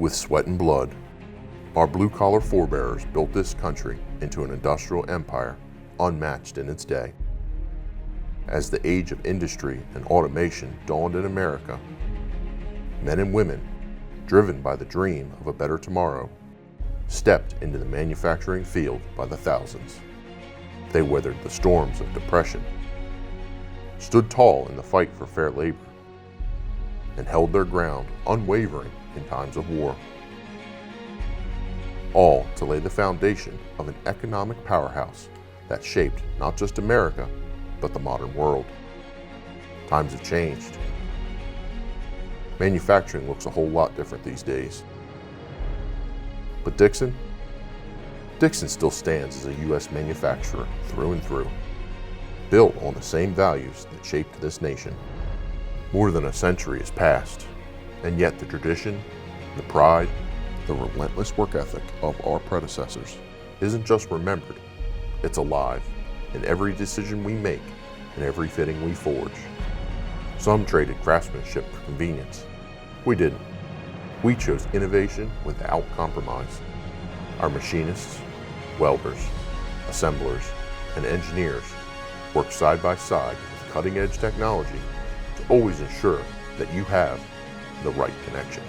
With sweat and blood, our blue-collar forebears built this country into an industrial empire unmatched in its day. As the age of industry and automation dawned in America, men and women, driven by the dream of a better tomorrow, stepped into the manufacturing field by the thousands. They weathered the storms of depression, stood tall in the fight for fair labor, and held their ground unwavering in times of war. All to lay the foundation of an economic powerhouse that shaped not just America, but the modern world. Times have changed. Manufacturing looks a whole lot different these days. But Dixon still stands as a U.S. manufacturer through and through, built on the same values that shaped this nation. More than a century has passed, and yet the tradition, the pride, the relentless work ethic of our predecessors isn't just remembered, it's alive in every decision we make and every fitting we forge. Some traded craftsmanship for convenience. We didn't. We chose innovation without compromise. Our machinists, welders, assemblers, and engineers work side by side with cutting-edge technology to always ensure that you have the right connection.